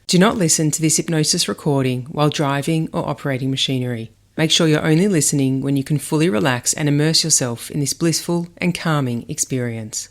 Do not listen to this hypnosis recording while driving or operating machinery. Make sure you're only listening when you can fully relax and immerse yourself in this blissful and calming experience.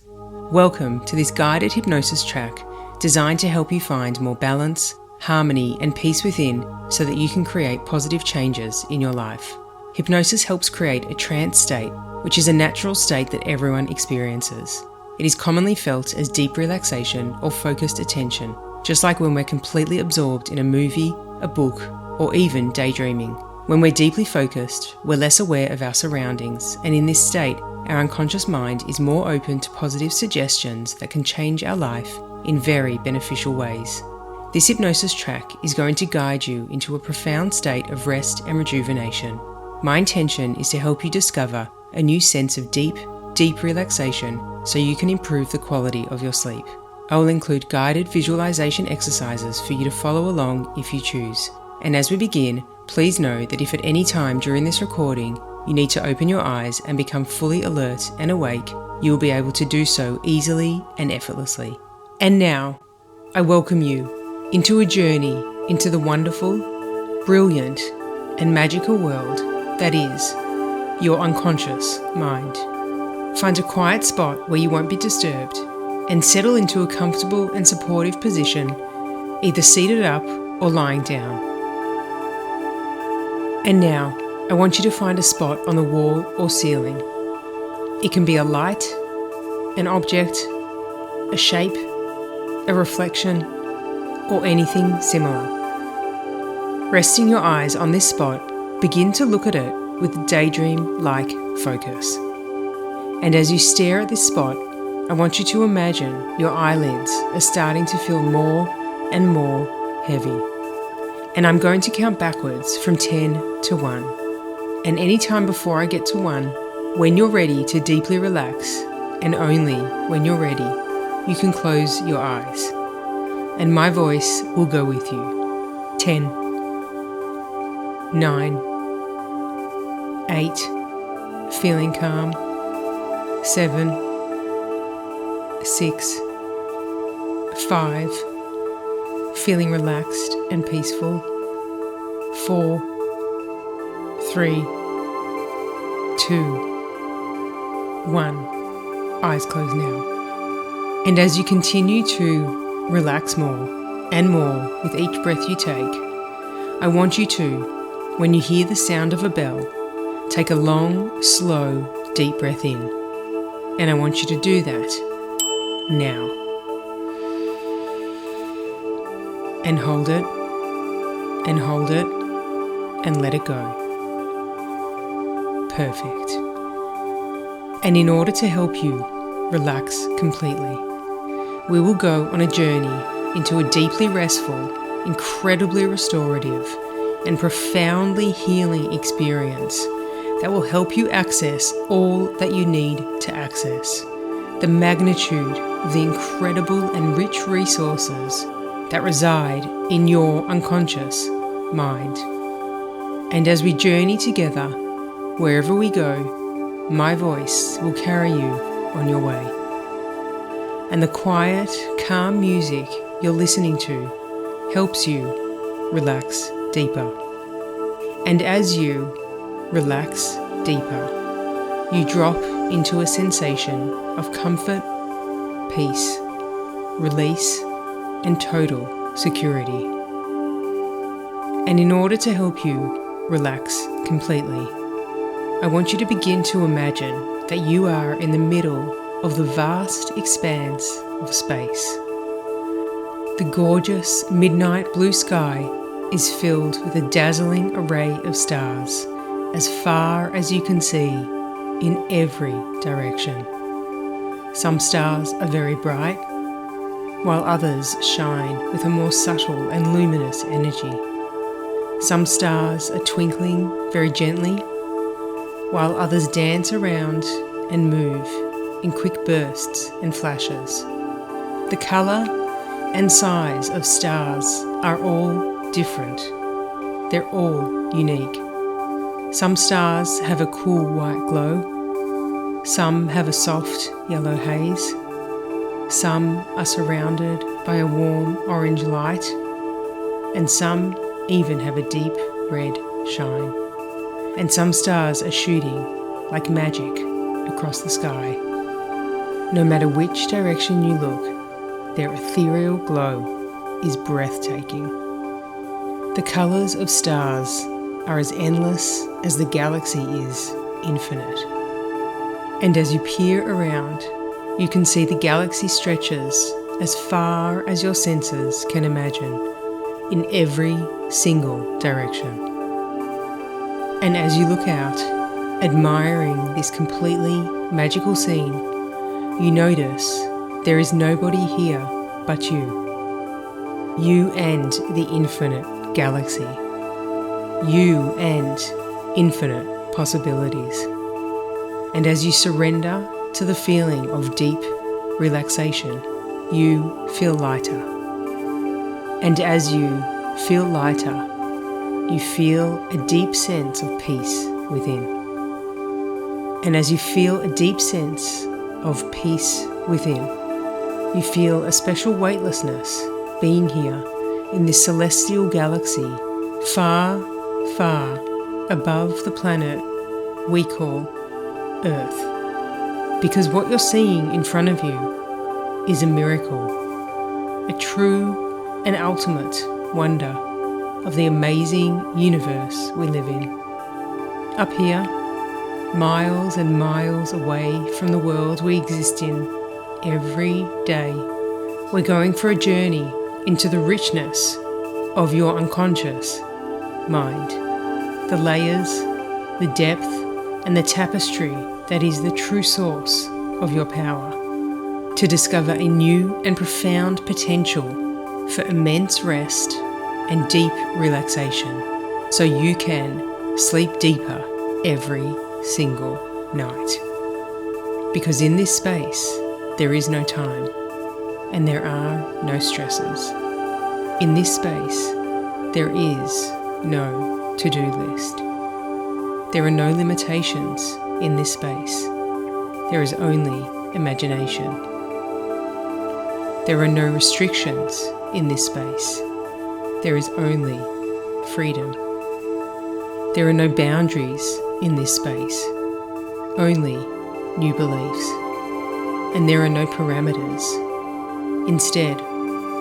Welcome to this guided hypnosis track designed to help you find more balance, harmony, and peace within so that you can create positive changes in your life. Hypnosis helps create a trance state, which is a natural state that everyone experiences. It is commonly felt as deep relaxation or focused attention, just like when we're completely absorbed in a movie, a book, or even daydreaming. When we're deeply focused, we're less aware of our surroundings, and in this state, our unconscious mind is more open to positive suggestions that can change our life in very beneficial ways. This hypnosis track is going to guide you into a profound state of rest and rejuvenation. My intention is to help you discover a new sense of deep relaxation so you can improve the quality of your sleep. I will include guided visualization exercises for you to follow along if you choose. And as we begin, please know that if at any time during this recording you need to open your eyes and become fully alert and awake, you will be able to do so easily and effortlessly. And now, I welcome you into a journey into the wonderful, brilliant, and magical world that is your unconscious mind. Find a quiet spot where you won't be disturbed and settle into a comfortable and supportive position, either seated up or lying down. And now, I want you to find a spot on the wall or ceiling. It can be a light, an object, a shape, a reflection, or anything similar. Resting your eyes on this spot, begin to look at it with daydream-like focus. And as you stare at this spot, I want you to imagine your eyelids are starting to feel more and more heavy. And I'm going to count backwards from 10 to 1. And any time before I get to 1, when you're ready to deeply relax, and only when you're ready, you can close your eyes. And my voice will go with you. 10, 9, 8, feeling calm, 7, 6, 5, feeling relaxed and peaceful, 4, 3, 2, 1. Eyes closed now. And as you continue to relax more and more with each breath you take, I want you to, when you hear the sound of a bell, take a long, slow, deep breath in. And I want you to do that now. And hold it, and hold it, and let it go. Perfect. And in order to help you relax completely, we will go on a journey into a deeply restful, incredibly restorative, and profoundly healing experience that will help you access all that you need to access. The magnitude of the incredible and rich resources that reside in your unconscious mind. And as we journey together, wherever we go, my voice will carry you on your way. And the quiet, calm music you're listening to helps you relax deeper. And as you relax deeper, you drop into a sensation of comfort, peace, release, and total security. And in order to help you relax completely, I want you to begin to imagine that you are in the middle of the vast expanse of space. The gorgeous midnight blue sky is filled with a dazzling array of stars as far as you can see in every direction. Some stars are very bright, while others shine with a more subtle and luminous energy. Some stars are twinkling very gently, while others dance around and move in quick bursts and flashes. The colour and size of stars are all different. They're all unique. Some stars have a cool white glow. Some have a soft yellow haze. Some are surrounded by a warm orange light. and some even have a deep red shine. And some stars are shooting like magic across the sky. No matter which direction you look, their ethereal glow is breathtaking. The colours of stars are as endless as the galaxy is infinite. And as you peer around, you can see the galaxy stretches as far as your senses can imagine, in every single direction. And as you look out, admiring this completely magical scene, you notice there is nobody here but you. You and the infinite galaxy. You and infinite possibilities. And as you surrender to the feeling of deep relaxation, you feel lighter. And as you feel lighter, you feel a deep sense of peace within. And as you feel a deep sense of peace within, you feel a special weightlessness being here in this celestial galaxy, far, far above the planet we call Earth. Because what you're seeing in front of you is a miracle, a true and ultimate wonder of the amazing universe we live in. Up here, miles and miles away from the world we exist in every day, we're going for a journey into the richness of your unconscious mind, the layers, the depth, and the tapestry that is the true source of your power, to discover a new and profound potential for immense rest and deep relaxation, so you can sleep deeper every single night. Because in this space, there is no time, and there are no stresses. In this space, there is no to-do list. There are no limitations in this space. There is only imagination. There are no restrictions in this space. There is only freedom. There are no boundaries in this space, only new beliefs. And there are no parameters. Instead,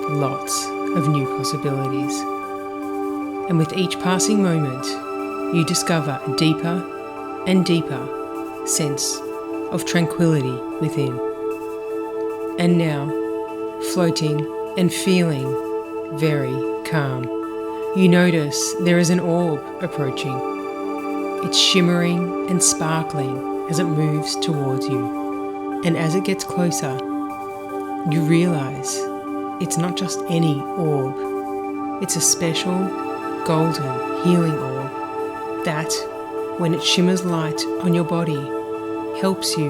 lots of new possibilities. And with each passing moment, you discover a deeper and deeper sense of tranquility within. And now, floating and feeling very calm, you notice there is an orb approaching. It's shimmering and sparkling as it moves towards you. And as it gets closer, you realize it's not just any orb. It's a special golden healing orb that, when it shimmers light on your body, helps you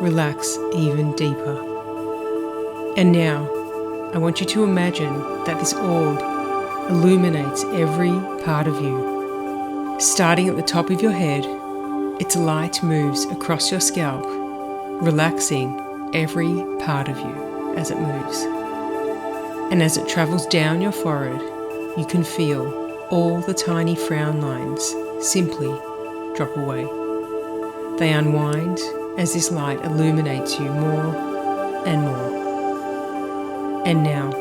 relax even deeper. And now, I want you to imagine that this orb illuminates every part of you. Starting at the top of your head, its light moves across your scalp, relaxing every part of you as it moves. And as it travels down your forehead, you can feel all the tiny frown lines simply drop away. They unwind as this light illuminates you more and more. And now,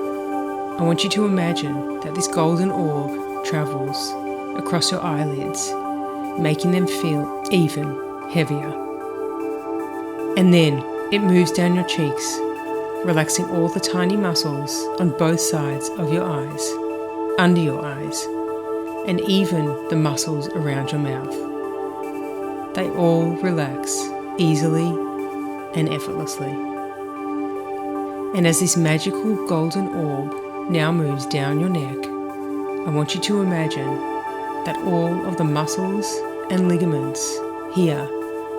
I want you to imagine that this golden orb travels across your eyelids, making them feel even heavier. And then it moves down your cheeks, relaxing all the tiny muscles on both sides of your eyes, under your eyes, and even the muscles around your mouth. They all relax easily and effortlessly. And as this magical golden orb now moves down your neck, I want you to imagine that all of the muscles and ligaments here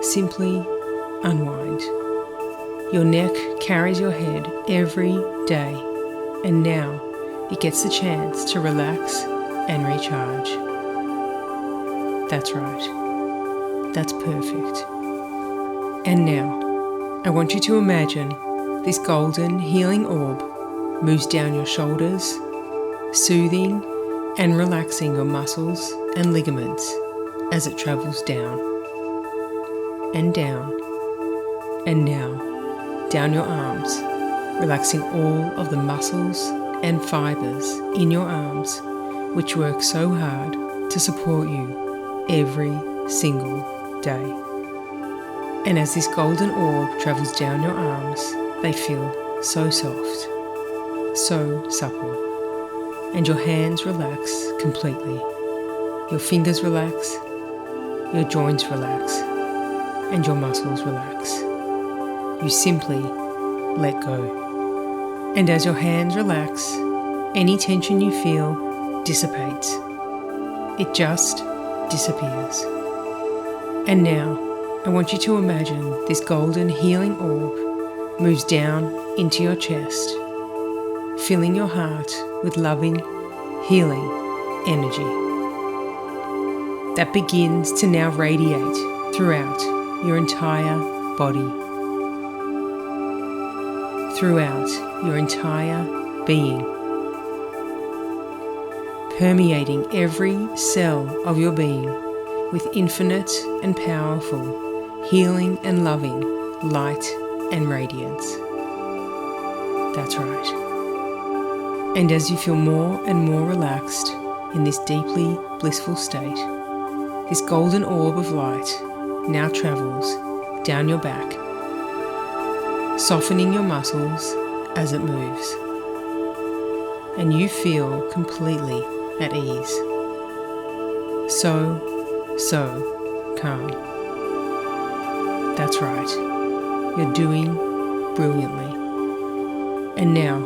simply unwind. Your neck carries your head every day, and now it gets the chance to relax and recharge. That's right. That's perfect. And now, I want you to imagine this golden healing orb moves down your shoulders, soothing and relaxing your muscles and ligaments as it travels down and down and now down your arms, relaxing all of the muscles and fibers in your arms which work so hard to support you every single day. And as this golden orb travels down your arms, they feel so soft, so supple, and your hands relax completely. Your fingers relax, your joints relax, and your muscles relax. You simply let go. And as your hands relax, any tension you feel dissipates. It just disappears. And now, I want you to imagine this golden healing orb moves down into your chest, filling your heart with loving, healing energy that begins to now radiate throughout your entire body, throughout your entire being, permeating every cell of your being with infinite and powerful healing and loving light and radiance. That's right. And as you feel more and more relaxed in this deeply blissful state, this golden orb of light now travels down your back, softening your muscles as it moves, and you feel completely at ease. So calm. That's right. You're doing brilliantly. And now,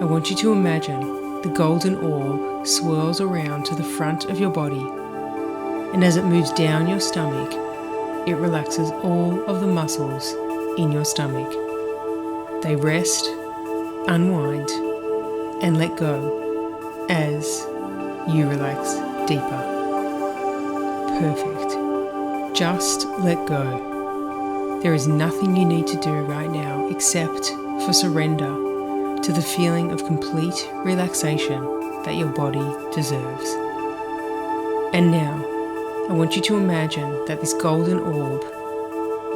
I want you to imagine the golden orb swirls around to the front of your body, and as it moves down your stomach, it relaxes all of the muscles in your stomach. They rest, unwind, and let go as you relax deeper. Perfect. Just let go. There is nothing you need to do right now except for surrender to the feeling of complete relaxation that your body deserves. And now, I want you to imagine that this golden orb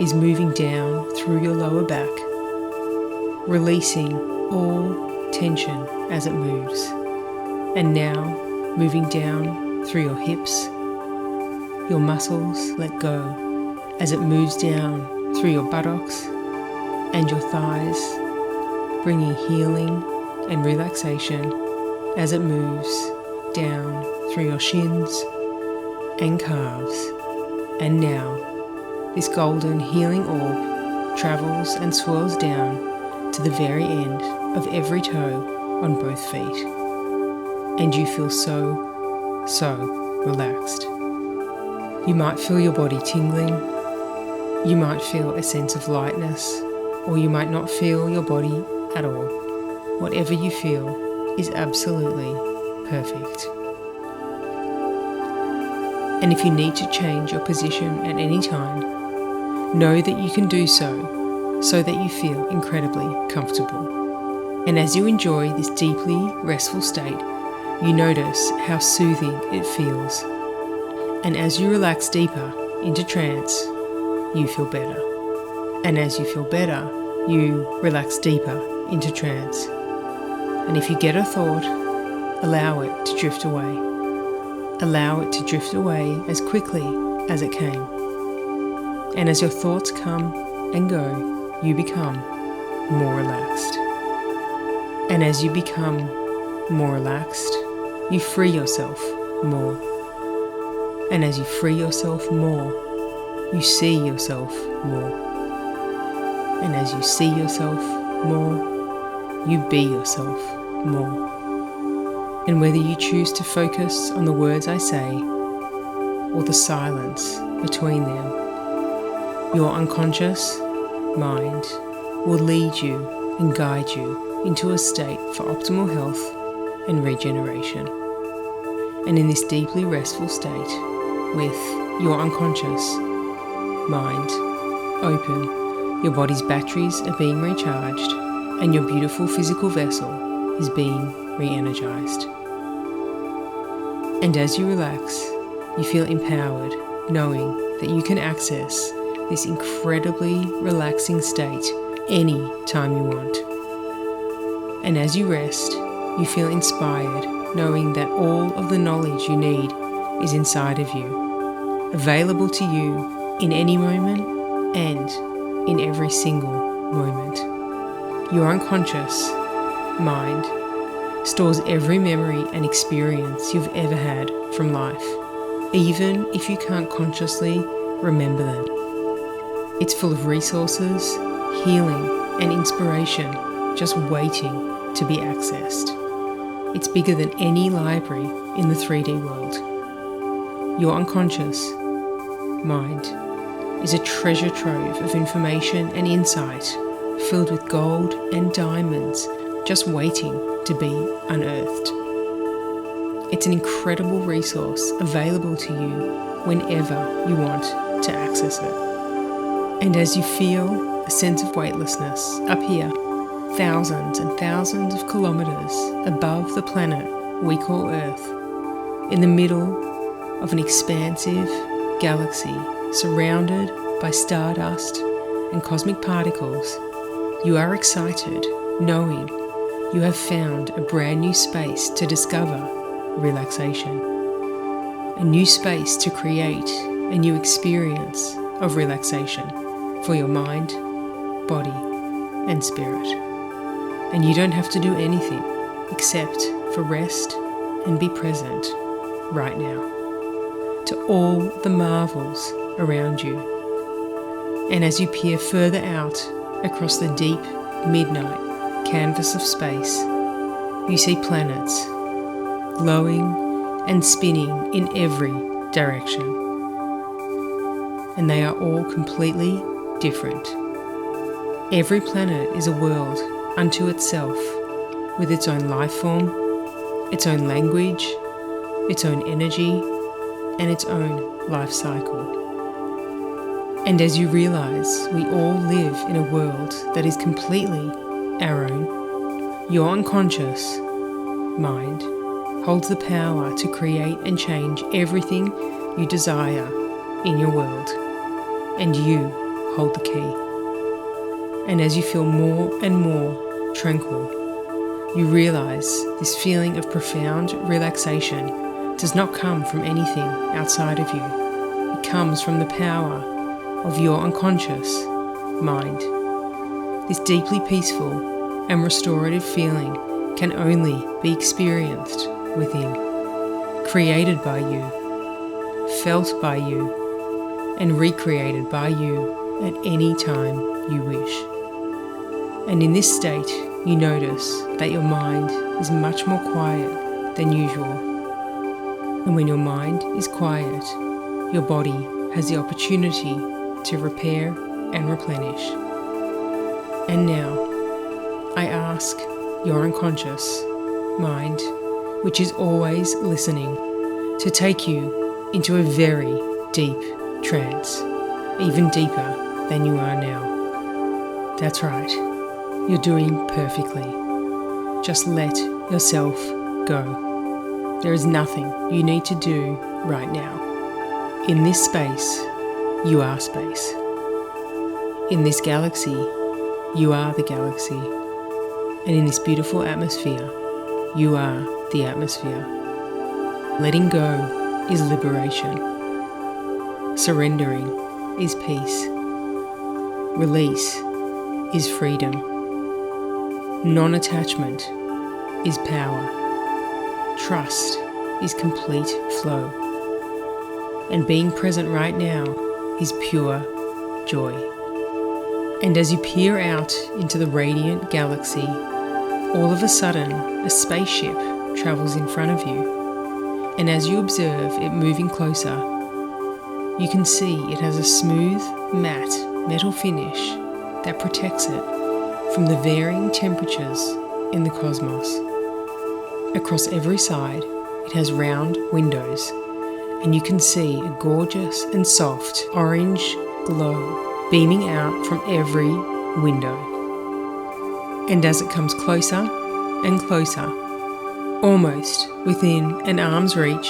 is moving down through your lower back, releasing all tension as it moves, and now moving down through your hips. Your muscles let go as it moves down through your buttocks and your thighs, bringing healing and relaxation as it moves down through your shins and calves. And now, this golden healing orb travels and swirls down to the very end of every toe on both feet. And you feel so relaxed. You might feel your body tingling, you might feel a sense of lightness, or you might not feel your body at all. Whatever you feel is absolutely perfect. And if you need to change your position at any time, know that you can do so that you feel incredibly comfortable. And as you enjoy this deeply restful state, you notice how soothing it feels. And as you relax deeper into trance, you feel better. And as you feel better, you relax deeper into trance. And if you get a thought, allow it to drift away. Allow it to drift away as quickly as it came. And as your thoughts come and go, you become more relaxed. And as you become more relaxed, you free yourself more. And as you free yourself more, you see yourself more. And as you see yourself more, you be yourself more. And whether you choose to focus on the words I say or the silence between them, your unconscious mind will lead you and guide you into a state for optimal health and regeneration. And in this deeply restful state, with your unconscious mind open, your body's batteries are being recharged and your beautiful physical vessel is being re-energized. And as you relax, you feel empowered, knowing that you can access this incredibly relaxing state any time you want. And as you rest, you feel inspired, knowing that all of the knowledge you need is inside of you, available to you in any moment and in every single moment. Your unconscious mind stores every memory and experience you've ever had from life, even if you can't consciously remember them. It's full of resources, healing, and inspiration just waiting to be accessed. It's bigger than any library in the 3D world. Your unconscious mind is a treasure trove of information and insight filled with gold and diamonds just waiting to be unearthed. It's an incredible resource available to you whenever you want to access it. And as you feel a sense of weightlessness up here, thousands and thousands of kilometers above the planet we call Earth, in the middle of an expansive galaxy surrounded by stardust and cosmic particles, you are excited knowing you have found a brand new space to discover relaxation, a new space to create a new experience of relaxation for your mind, body, and spirit. And you don't have to do anything except for rest and be present right now to all the marvels around you. And as you peer further out across the deep midnight canvas of space, you see planets glowing and spinning in every direction. And they are all completely different. Every planet is a world unto itself, with its own life form, its own language, its own energy, and its own life cycle. And as you realize we all live in a world that is completely our own, your unconscious mind holds the power to create and change everything you desire in your world, and you hold the key. And as you feel more and more tranquil, you realize this feeling of profound relaxation does not come from anything outside of you. It comes from the power of your unconscious mind. This deeply peaceful and restorative feeling can only be experienced within, created by you, felt by you, and recreated by you at any time you wish. And in this state, you notice that your mind is much more quiet than usual. And when your mind is quiet, your body has the opportunity to repair and replenish. And now, I ask your unconscious mind, which is always listening, to take you into a very deep trance, even deeper than you are now. That's right, you're doing perfectly. Just let yourself go. There is nothing you need to do right now. In this space, you are space. In this galaxy, you are the galaxy. And in this beautiful atmosphere, you are the atmosphere. Letting go is liberation. Surrendering is peace. Release is freedom. Non-attachment is power. Trust is complete flow. And being present right now is pure joy. And as you peer out into the radiant galaxy, all of a sudden a spaceship travels in front of you. And as you observe it moving closer, you can see it has a smooth, matte metal finish that protects it from the varying temperatures in the cosmos. Across every side, it has round windows, and you can see a gorgeous and soft orange glow beaming out from every window. And as it comes closer and closer, almost within an arm's reach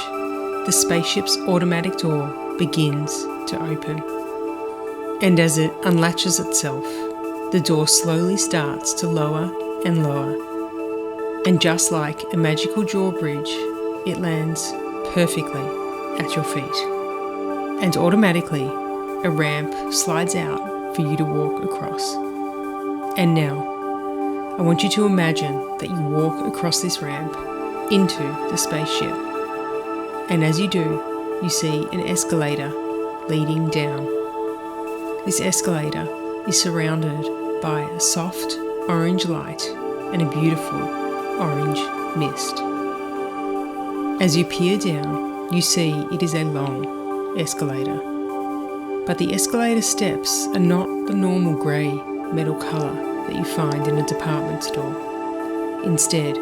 the spaceship's automatic door begins to open. And as it unlatches itself, the door slowly starts to lower and lower. And just like a magical drawbridge, it lands perfectly at your feet. And automatically, a ramp slides out for you to walk across. And now, I want you to imagine that you walk across this ramp into the spaceship. And as you do, you see an escalator leading down. This escalator is surrounded by a soft orange light and a beautiful orange mist. As you peer down, you see it is a long escalator. But the escalator steps are not the normal grey metal colour that you find in a department store. Instead,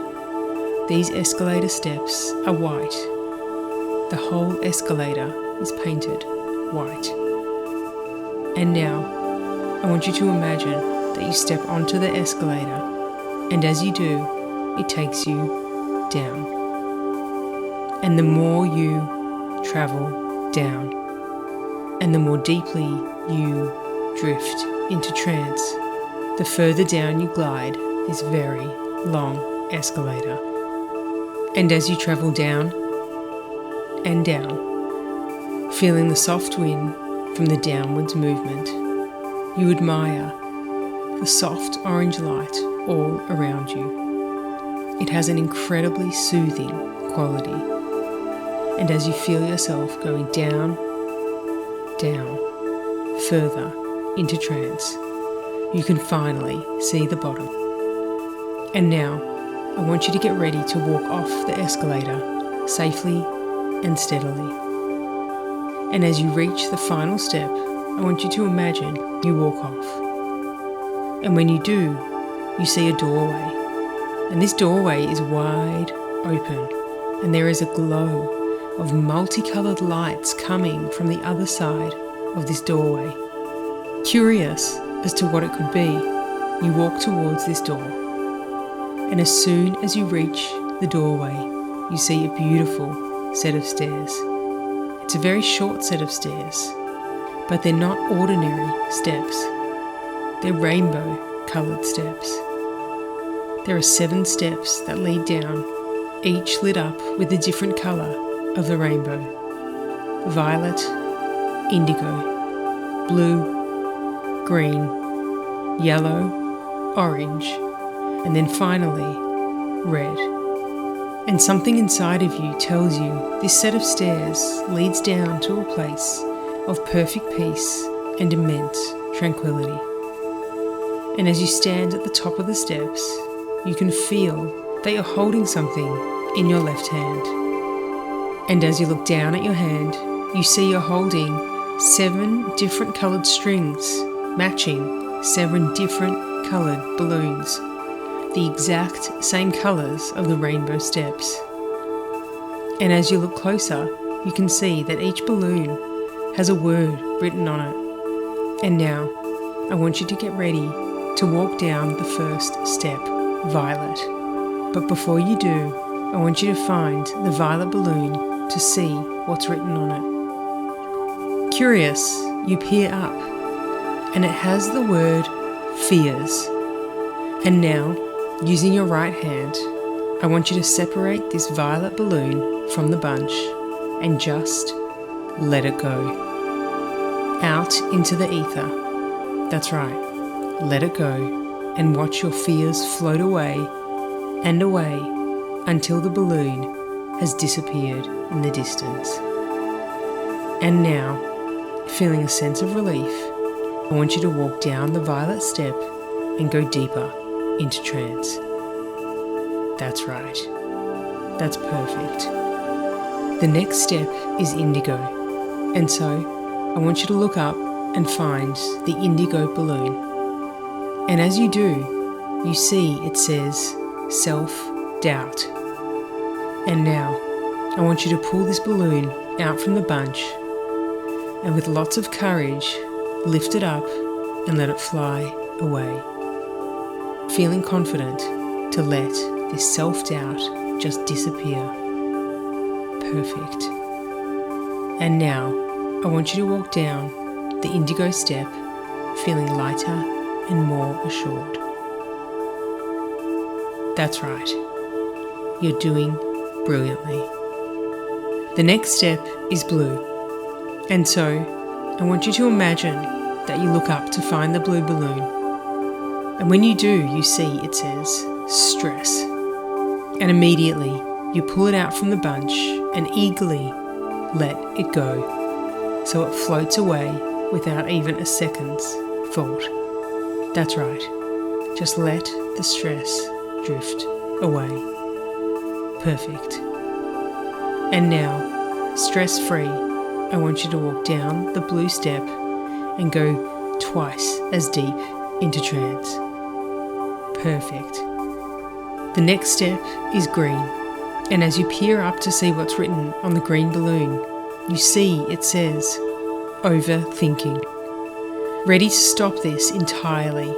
these escalator steps are white. The whole escalator is painted white. And now, I want you to imagine that you step onto the escalator, and as you do, it takes you down. And the more you travel down, and the more deeply you drift into trance, the further down you glide this very long escalator. And as you travel down and down, feeling the soft wind from the downwards movement, you admire the soft orange light all around you. It has an incredibly soothing quality. And as you feel yourself going down, down, further into trance, you can finally see the bottom. And now, I want you to get ready to walk off the escalator safely and steadily. And as you reach the final step, I want you to imagine you walk off. And when you do, you see a doorway. And this doorway is wide open, and there is a glow of multicoloured lights coming from the other side of this doorway. Curious as to what it could be, you walk towards this door. And as soon as you reach the doorway, you see a beautiful set of stairs. It's a very short set of stairs, but they're not ordinary steps. They're rainbow-coloured steps. There are 7 steps that lead down, each lit up with a different colour of the rainbow: violet, indigo, blue, green, yellow, orange, and then finally, red. And something inside of you tells you this set of stairs leads down to a place of perfect peace and immense tranquility. And as you stand at the top of the steps, you can feel that you're holding something in your left hand. And as you look down at your hand, you see you're holding 7 different coloured strings matching 7 different coloured balloons, the exact same colours of the rainbow steps. And as you look closer, you can see that each balloon has a word written on it. And now, I want you to get ready to walk down the first step, violet. But before you do, I want you to find the violet balloon to see what's written on it. Curious, you peer up, and it has the word fears. And now, using your right hand, I want you to separate this violet balloon from the bunch and just let it go. Out into the ether. That's right. Let it go and watch your fears float away and away until the balloon has disappeared in the distance. And now, feeling a sense of relief, I want you to walk down the violet step and go deeper into trance. That's right. That's perfect. The next step is indigo, and so I want you to look up and find the indigo balloon. And as you do, you see it says self-doubt. And now, I want you to pull this balloon out from the bunch and with lots of courage, lift it up and let it fly away. Feeling confident to let this self-doubt just disappear. Perfect. And now, I want you to walk down the indigo step, feeling lighter and more assured. That's right. You're doing brilliantly. The next step is blue. And so, I want you to imagine that you look up to find the blue balloon. And when you do, you see it says stress. And immediately, you pull it out from the bunch and eagerly let it go, so it floats away without even a second's thought. That's right, just let the stress drift away. Perfect. And now, stress-free, I want you to walk down the blue step and go twice as deep into trance. Perfect. The next step is green. And as you peer up to see what's written on the green balloon, you see it says, overthinking. Ready to stop this entirely,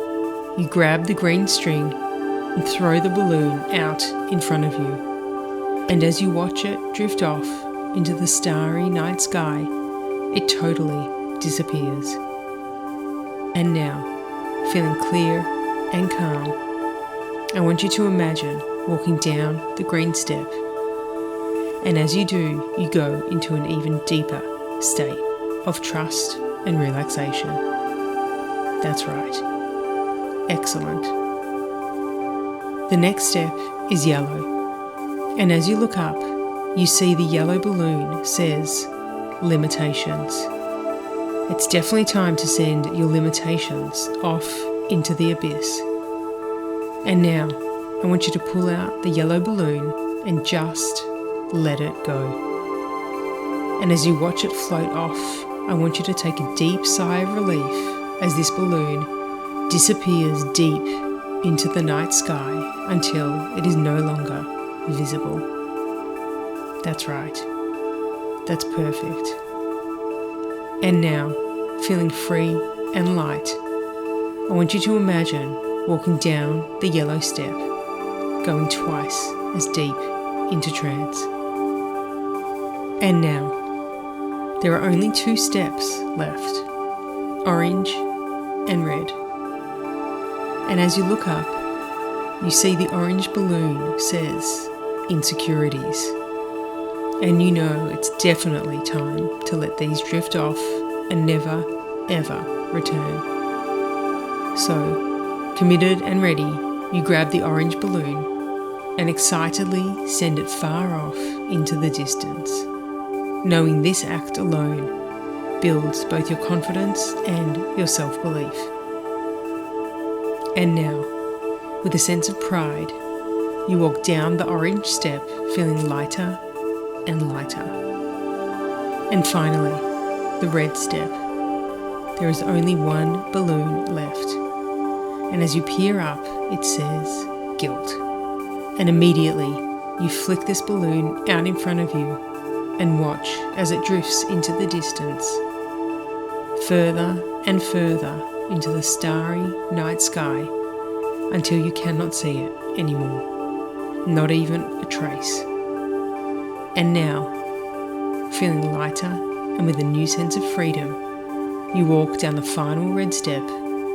you grab the green string and throw the balloon out in front of you. And as you watch it drift off into the starry night sky, it totally disappears. And now, feeling clear and calm, I want you to imagine walking down the green step. And as you do, you go into an even deeper state of trust and relaxation. That's right. Excellent. The next step is yellow. And as you look up, you see the yellow balloon says limitations. It's definitely time to send your limitations off into the abyss. And now, I want you to pull out the yellow balloon and just let it go. And as you watch it float off, I want you to take a deep sigh of relief as this balloon disappears deep into the night sky until it is no longer visible. That's right. That's perfect. And now, feeling free and light, I want you to imagine walking down the yellow step, going twice as deep into trance. And now, there are only 2 steps left, orange and red. And as you look up, you see the orange balloon says insecurities. And you know it's definitely time to let these drift off and never, ever return. So, committed and ready, you grab the orange balloon and excitedly send it far off into the distance, knowing this act alone builds both your confidence and your self-belief. And now, with a sense of pride, you walk down the orange step feeling lighter and lighter. And finally, the red step. There is only 1 balloon left. And as you peer up, it says guilt. And immediately, you flick this balloon out in front of you and watch as it drifts into the distance, further and further into the starry night sky until you cannot see it anymore, not even a trace. And now, feeling lighter and with a new sense of freedom, you walk down the final red step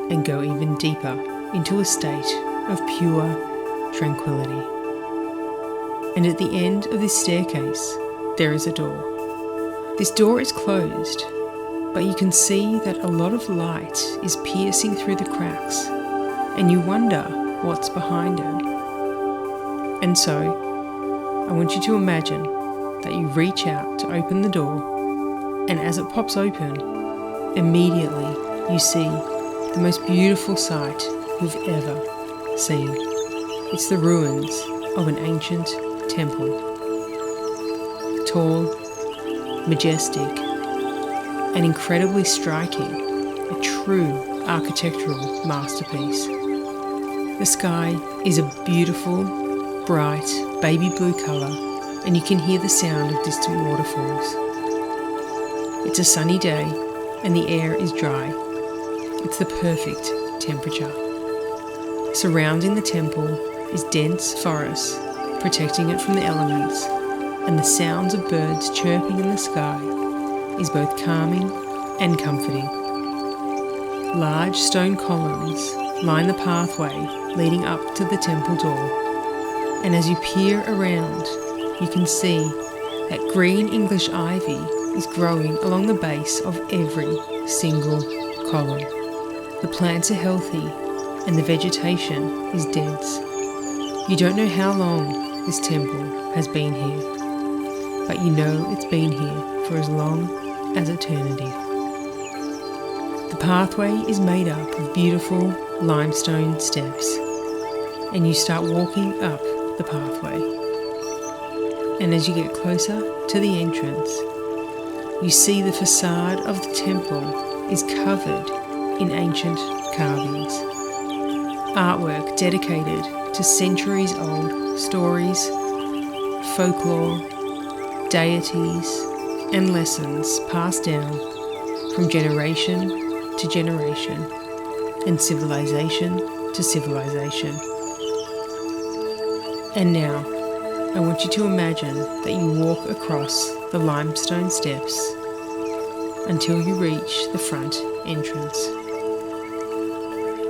and go even deeper into a state of pure tranquility. And at the end of this staircase, there is a door. This door is closed, but you can see that a lot of light is piercing through the cracks, and you wonder what's behind it. And so, I want you to imagine that you reach out to open the door, and as it pops open, immediately you see the most beautiful sight you've ever seen. It's the ruins of an ancient temple. Tall, majestic, and incredibly striking, a true architectural masterpiece. The sky is a beautiful, bright, baby blue colour, and you can hear the sound of distant waterfalls. It's a sunny day, and the air is dry. It's the perfect temperature. Surrounding the temple is dense forest, protecting it from the elements, and the sounds of birds chirping in the sky is both calming and comforting. Large stone columns line the pathway leading up to the temple door, and as you peer around, you can see that green English ivy is growing along the base of every single column. The plants are healthy and the vegetation is dense. You don't know how long this temple has been here, but you know it's been here for as long as eternity. The pathway is made up of beautiful limestone steps, and you start walking up the pathway. And as you get closer to the entrance, you see the facade of the temple is covered in ancient carvings, artwork dedicated to centuries-old stories, folklore, deities, and lessons passed down from generation to generation and civilization to civilization. And now, I want you to imagine that you walk across the limestone steps until you reach the front entrance.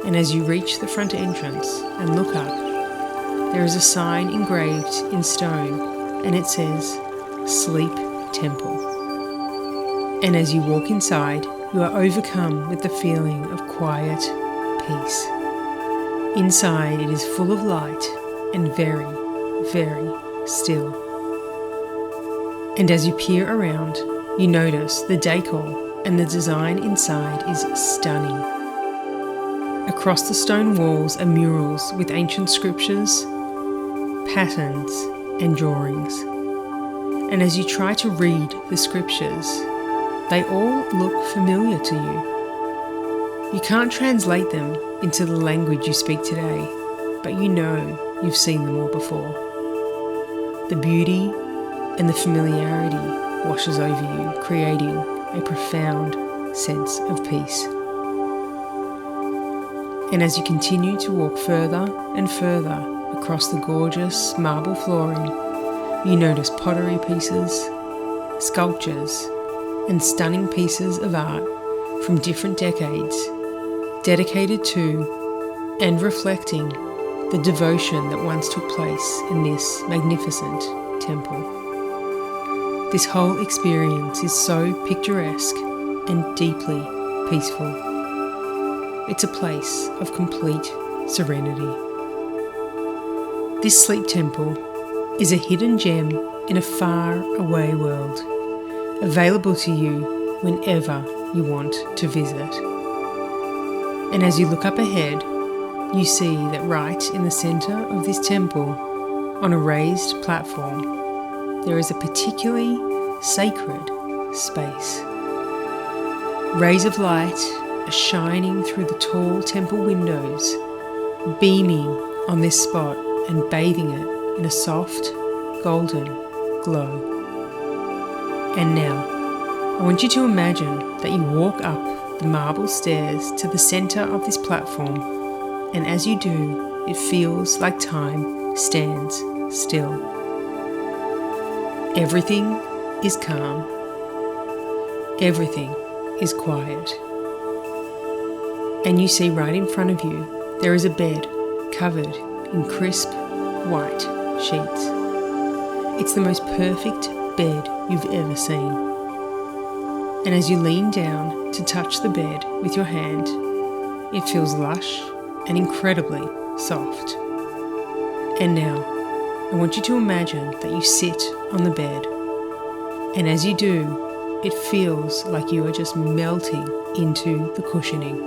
And as you reach the front entrance and look up, there is a sign engraved in stone, and it says, Sleep Temple. And as you walk inside, you are overcome with the feeling of quiet peace. Inside, it is full of light and very, very still. And as you peer around, you notice the decor and the design inside is stunning. Across the stone walls are murals with ancient scriptures, patterns, and drawings. And as you try to read the scriptures, they all look familiar to you. You can't translate them into the language you speak today, but you know you've seen them all before. The beauty and the familiarity washes over you, creating a profound sense of peace. And as you continue to walk further and further across the gorgeous marble flooring, you notice pottery pieces, sculptures, and stunning pieces of art from different decades, dedicated to and reflecting the devotion that once took place in this magnificent temple. This whole experience is so picturesque and deeply peaceful. It's a place of complete serenity. This sleep temple is a hidden gem in a far-away world, available to you whenever you want to visit. And as you look up ahead, you see that right in the center of this temple, on a raised platform, there is a particularly sacred space. Rays of light are shining through the tall temple windows, beaming on this spot and bathing it in a soft, golden glow. And now, I want you to imagine that you walk up the marble stairs to the center of this platform, and as you do, it feels like time stands still. Everything is calm. Everything is quiet. And you see right in front of you, there is a bed covered in crisp, white sheets. It's the most perfect bed you've ever seen. And as you lean down to touch the bed with your hand, it feels lush and incredibly soft. And now, I want you to imagine that you sit on the bed, and as you do, it feels like you are just melting into the cushioning.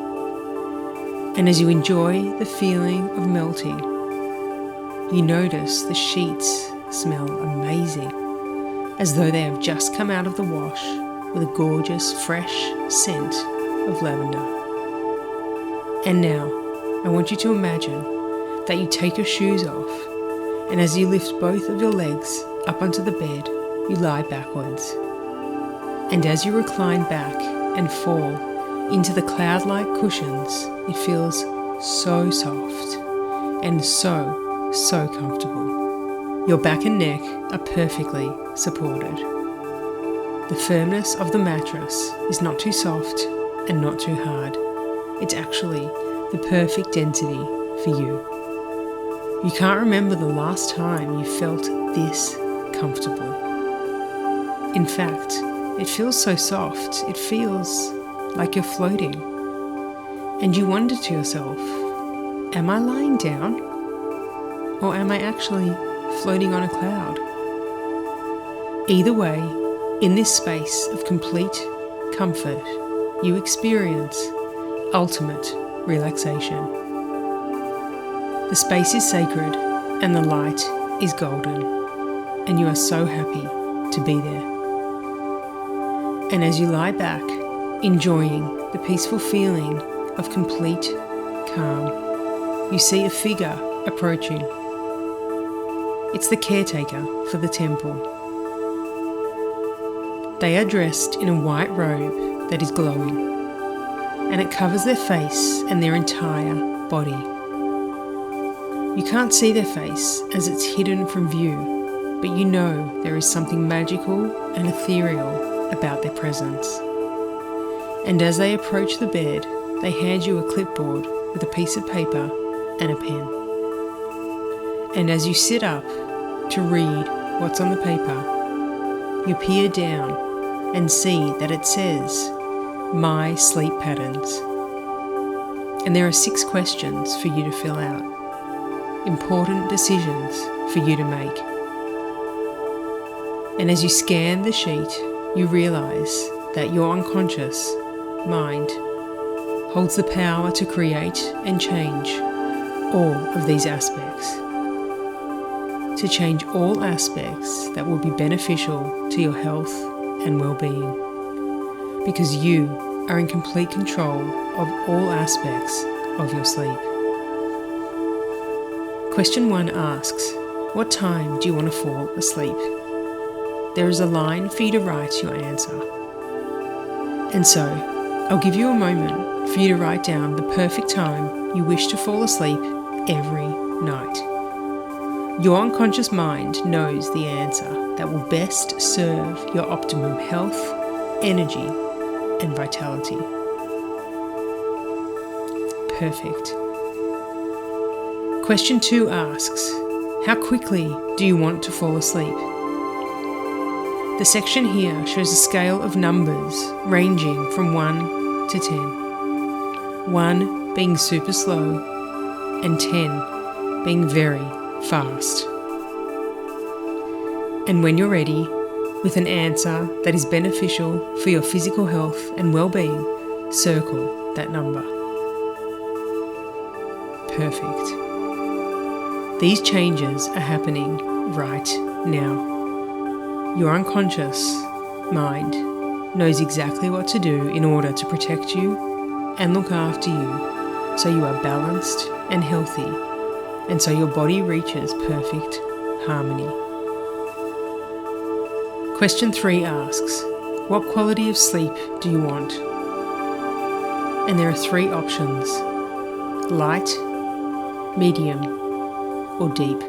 And as you enjoy the feeling of melting, you notice the sheets smell amazing, as though they have just come out of the wash with a gorgeous, fresh scent of lavender. And now, I want you to imagine that you take your shoes off, and as you lift both of your legs up onto the bed, you lie backwards. And as you recline back and fall into the cloud-like cushions, it feels so soft and so comfortable. Your back and neck are perfectly supported. The firmness of the mattress is not too soft and not too hard. It's actually the perfect density for you. You can't remember the last time you felt this comfortable. In fact, it feels so soft, it feels like you're floating. And you wonder to yourself, am I lying down? Or am I actually floating on a cloud? Either way, in this space of complete comfort, you experience ultimate relaxation. The space is sacred and the light is golden, and you are so happy to be there. And as you lie back, enjoying the peaceful feeling of complete calm, you see a figure approaching. It's the caretaker for the temple. They are dressed in a white robe that is glowing, and it covers their face and their entire body. You can't see their face as it's hidden from view, but you know there is something magical and ethereal about their presence. And as they approach the bed, they hand you a clipboard with a piece of paper and a pen. And as you sit up to read what's on the paper, you peer down and see that it says, "My sleep patterns." And there are 6 questions for you to fill out. Important decisions for you to make. And as you scan the sheet, you realize that your unconscious mind holds the power to create and change all of these aspects. To change all aspects that will be beneficial to your health and well-being. Because you are in complete control of all aspects of your sleep. Question 1 asks, what time do you want to fall asleep? There is a line for you to write your answer. And so, I'll give you a moment for you to write down the perfect time you wish to fall asleep every night. Your unconscious mind knows the answer that will best serve your optimum health, energy, and vitality. Perfect. Question 2 asks, how quickly do you want to fall asleep? The section here shows a scale of numbers ranging from 1 to 10. 1 being super slow and 10 being very fast. And when you're ready, with an answer that is beneficial for your physical health and well-being, circle that number. Perfect. These changes are happening right now. Your unconscious mind knows exactly what to do in order to protect you and look after you so you are balanced and healthy, and so your body reaches perfect harmony. Question 3 asks, what quality of sleep do you want? And there are 3 options: light, medium, or deep.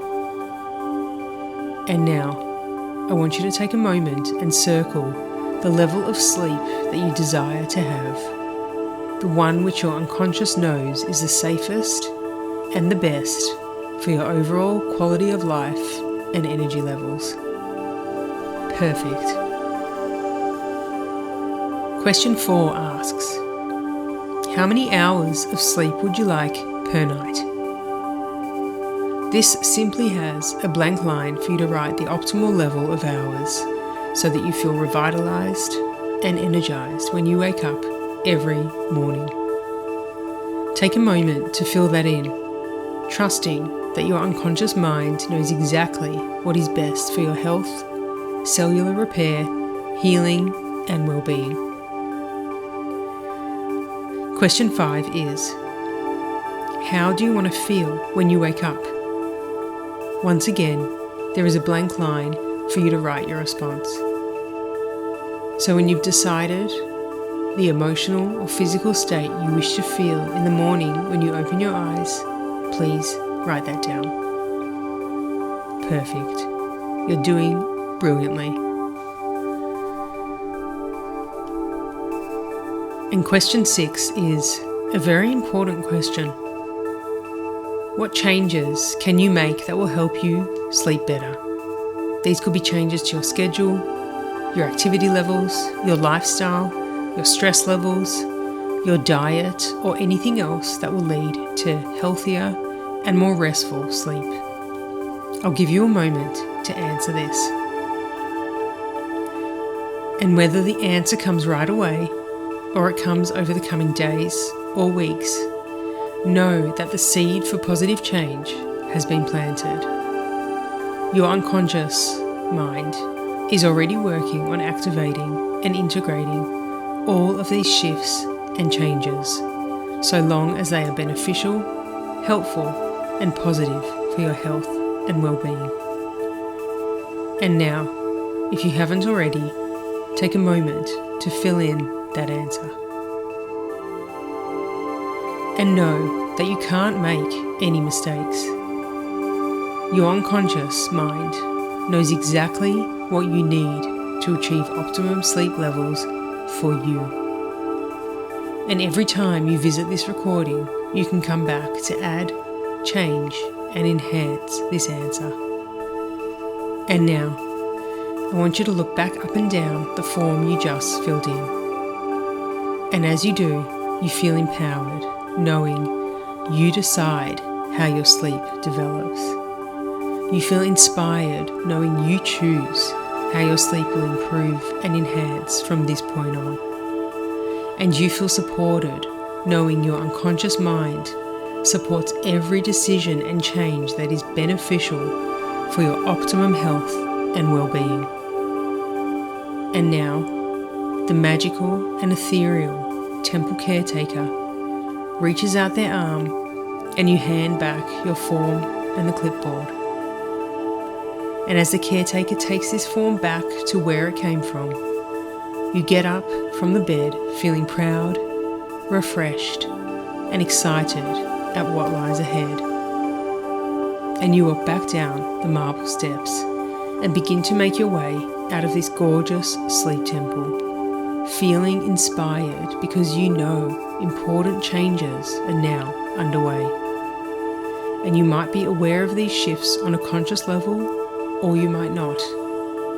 And now, I want you to take a moment and circle the level of sleep that you desire to have, the one which your unconscious knows is the safest and the best for your overall quality of life and energy levels. Perfect. Question 4 asks, how many hours of sleep would you like per night? This simply has a blank line for you to write the optimal level of hours so that you feel revitalized and energized when you wake up every morning. Take a moment to fill that in, trusting that your unconscious mind knows exactly what is best for your health, cellular repair, healing, and well-being. Question 5 is, how do you want to feel when you wake up? Once again, there is a blank line for you to write your response. So when you've decided the emotional or physical state you wish to feel in the morning when you open your eyes, please write that down. Perfect. You're doing brilliantly. And question 6 is a very important question. What changes can you make that will help you sleep better? These could be changes to your schedule, your activity levels, your lifestyle, your stress levels, your diet, or anything else that will lead to healthier and more restful sleep. I'll give you a moment to answer this. And whether the answer comes right away or it comes over the coming days or weeks, know that the seed for positive change has been planted. Your unconscious mind is already working on activating and integrating all of these shifts and changes, so long as they are beneficial, helpful, and positive for your health and well-being. And now, if you haven't already, take a moment to fill in that answer. And know that you can't make any mistakes. Your unconscious mind knows exactly what you need to achieve optimum sleep levels for you. And every time you visit this recording, you can come back to add, change, and enhance this answer. And now, I want you to look back up and down the form you just filled in. And as you do, you feel empowered, knowing you decide how your sleep develops. You feel inspired, knowing you choose how your sleep will improve and enhance from this point on. And you feel supported, knowing your unconscious mind supports every decision and change that is beneficial for your optimum health and well-being. And now, the magical and ethereal temple caretaker reaches out their arm and you hand back your form and the clipboard. And as the caretaker takes this form back to where it came from, you get up from the bed feeling proud, refreshed, and excited at what lies ahead. And you walk back down the marble steps and begin to make your way out of this gorgeous sleep temple, feeling inspired because you know important changes are now underway. And you might be aware of these shifts on a conscious level, or you might not,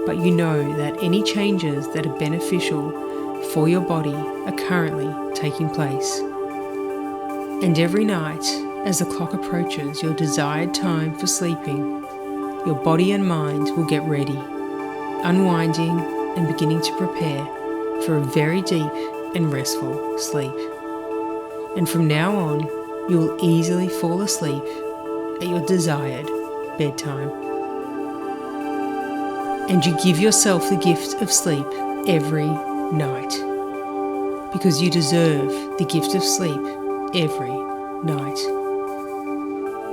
but you know that any changes that are beneficial for your body are currently taking place. And every night, as the clock approaches your desired time for sleeping, your body and mind will get ready, unwinding and beginning to prepare for a very deep and restful sleep. And from now on, you will easily fall asleep at your desired bedtime. And you give yourself the gift of sleep every night, because you deserve the gift of sleep every night.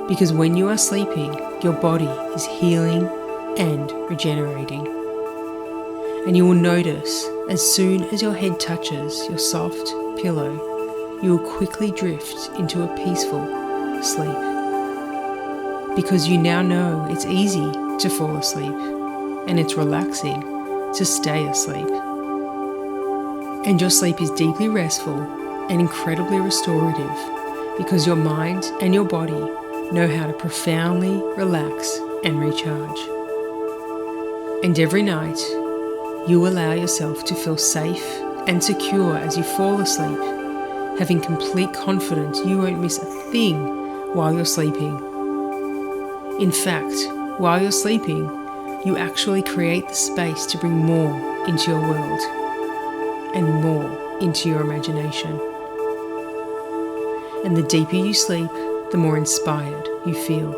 Because when you are sleeping, your body is healing and regenerating. And you will notice as soon as your head touches your soft pillow, you will quickly drift into a peaceful sleep. Because you now know it's easy to fall asleep and it's relaxing to stay asleep. And your sleep is deeply restful and incredibly restorative because your mind and your body know how to profoundly relax and recharge. And every night, you allow yourself to feel safe and secure as you fall asleep, having complete confidence you won't miss a thing while you're sleeping. In fact, while you're sleeping, you actually create the space to bring more into your world and more into your imagination. And the deeper you sleep, the more inspired you feel.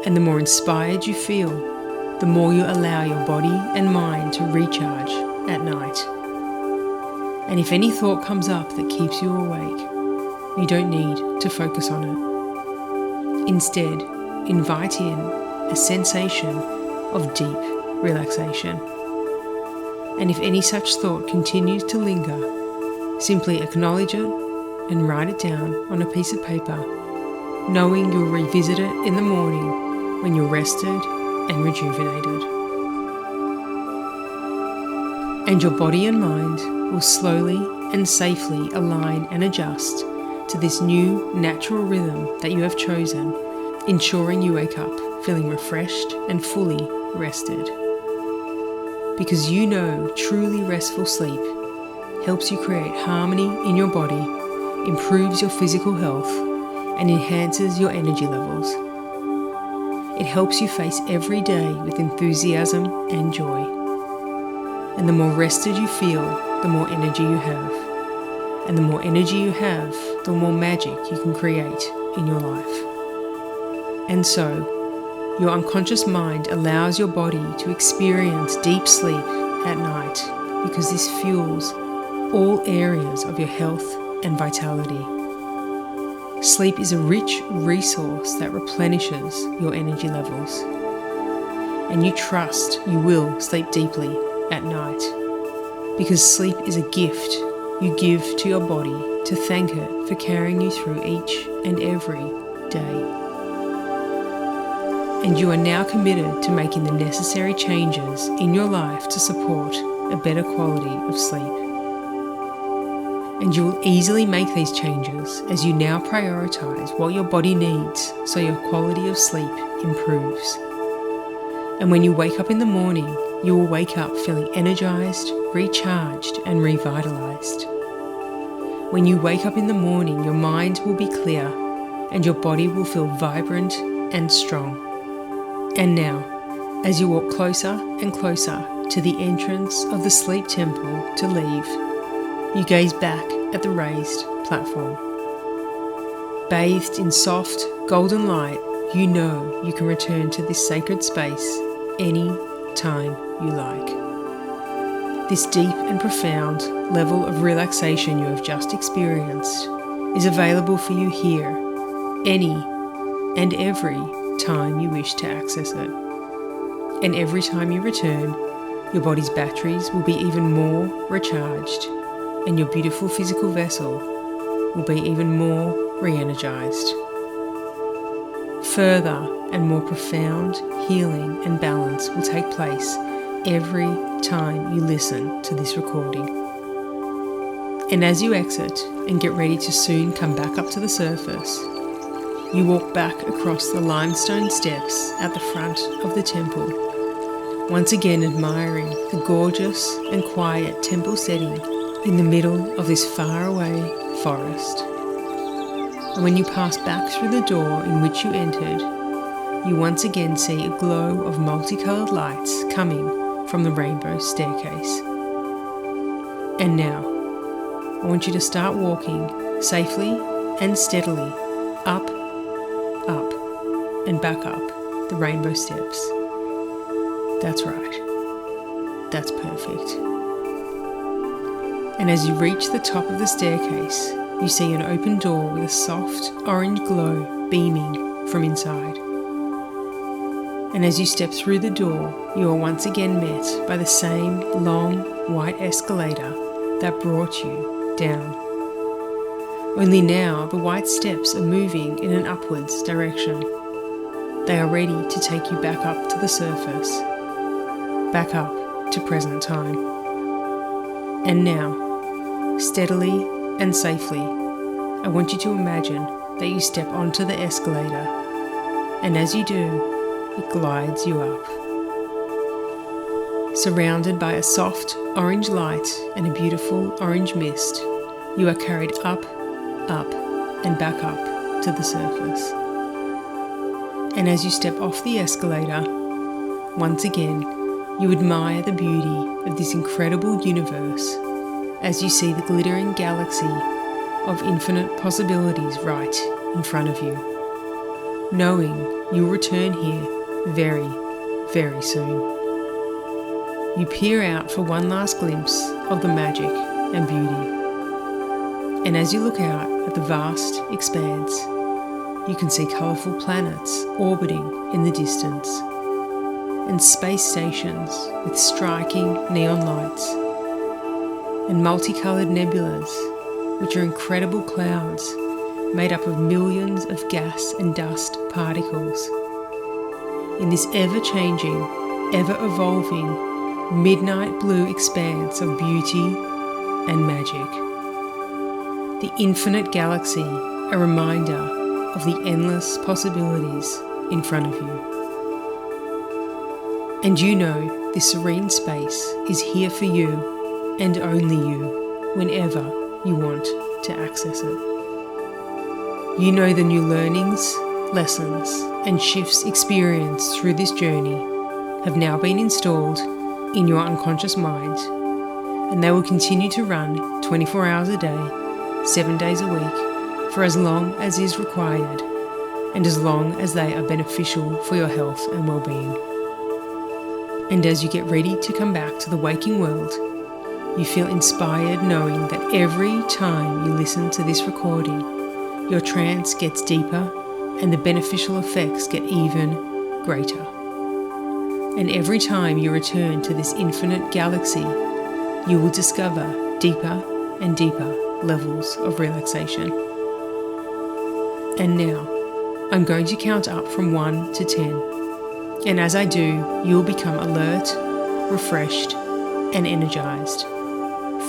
And the more inspired you feel, the more you allow your body and mind to recharge at night. And if any thought comes up that keeps you awake, you don't need to focus on it. Instead, invite in a sensation of deep relaxation. And if any such thought continues to linger, simply acknowledge it and write it down on a piece of paper, knowing you'll revisit it in the morning when you're rested and rejuvenated. And your body and mind will slowly and safely align and adjust to this new natural rhythm that you have chosen, ensuring you wake up feeling refreshed and fully rested. Because you know truly restful sleep helps you create harmony in your body, improves your physical health, and enhances your energy levels. It helps you face every day with enthusiasm and joy. And the more rested you feel, the more energy you have. And the more energy you have, the more magic you can create in your life. And so, your unconscious mind allows your body to experience deep sleep at night because this fuels all areas of your health and vitality. Sleep is a rich resource that replenishes your energy levels. And you trust you will sleep deeply at night because sleep is a gift you give to your body to thank it for carrying you through each and every day. And you are now committed to making the necessary changes in your life to support a better quality of sleep. And you will easily make these changes as you now prioritize what your body needs so your quality of sleep improves. And when you wake up in the morning, you will wake up feeling energized, recharged, and revitalized. When you wake up in the morning, your mind will be clear and your body will feel vibrant and strong. And now, as you walk closer and closer to the entrance of the sleep temple to leave, you gaze back at the raised platform. Bathed in soft, golden light, you know you can return to this sacred space any time you like. This deep and profound level of relaxation you have just experienced is available for you here, any and every time you wish to access it. And every time you return, your body's batteries will be even more recharged and your beautiful physical vessel will be even more re-energized. Further and more profound healing and balance will take place every time you listen to this recording. And as you exit and get ready to soon come back up to the surface, you walk back across the limestone steps at the front of the temple, once again admiring the gorgeous and quiet temple setting in the middle of this faraway forest. And when you pass back through the door in which you entered, you once again see a glow of multicolored lights coming from the rainbow staircase. And now, I want you to start walking safely and steadily up, and back up the rainbow steps. That's right. That's perfect. And as you reach the top of the staircase, you see an open door with a soft orange glow beaming from inside. And as you step through the door, you are once again met by the same long white escalator that brought you down. Only now the white steps are moving in an upwards direction. They are ready to take you back up to the surface, back up to present time. And now, steadily and safely, I want you to imagine that you step onto the escalator, and as you do, it glides you up. Surrounded by a soft orange light and a beautiful orange mist, you are carried up, and back up to the surface. And as you step off the escalator, once again, you admire the beauty of this incredible universe as you see the glittering galaxy of infinite possibilities right in front of you, knowing you'll return here very, very soon. You peer out for one last glimpse of the magic and beauty. And as you look out at the vast expanse, you can see colourful planets orbiting in the distance, and space stations with striking neon lights, and multicoloured nebulas, which are incredible clouds made up of millions of gas and dust particles. In this ever-changing, ever-evolving, midnight blue expanse of beauty and magic. The infinite galaxy, a reminder of the endless possibilities in front of you. And you know this serene space is here for you and only you whenever you want to access it. You know the new learnings, lessons, and shifts experienced through this journey have now been installed in your unconscious mind, and they will continue to run 24 hours a day, 7 days a week, for as long as is required, and as long as they are beneficial for your health and well-being. And as you get ready to come back to the waking world, you feel inspired knowing that every time you listen to this recording, your trance gets deeper and the beneficial effects get even greater. And every time you return to this infinite galaxy, you will discover deeper and deeper levels of relaxation. And now, I'm going to count up from 1 to 10. And as I do, you will become alert, refreshed, and energized,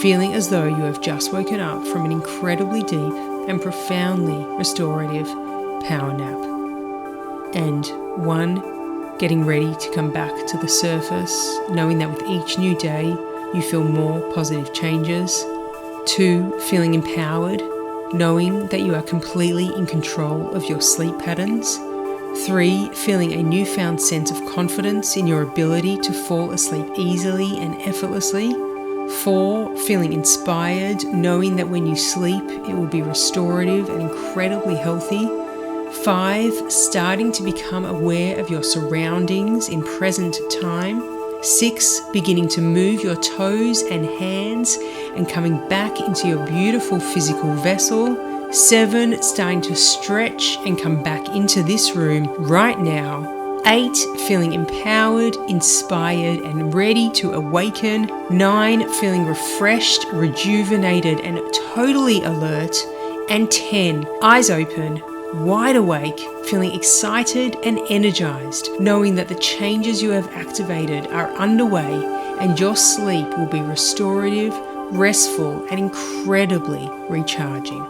feeling as though you have just woken up from an incredibly deep and profoundly restorative power nap. And 1, getting ready to come back to the surface, knowing that with each new day, you feel more positive changes. 2, feeling empowered, knowing that you are completely in control of your sleep patterns. 3, feeling a newfound sense of confidence in your ability to fall asleep easily and effortlessly. 4, feeling inspired, knowing that when you sleep, it will be restorative and incredibly healthy. 5, starting to become aware of your surroundings in present time. 6, beginning to move your toes and hands and coming back into your beautiful physical vessel. 7, starting to stretch and come back into this room right now. 8, feeling empowered, inspired, and ready to awaken. 9, feeling refreshed, rejuvenated, and totally alert. And 10, eyes open, wide awake, feeling excited and energized, knowing that the changes you have activated are underway and your sleep will be restorative, restful, and incredibly recharging.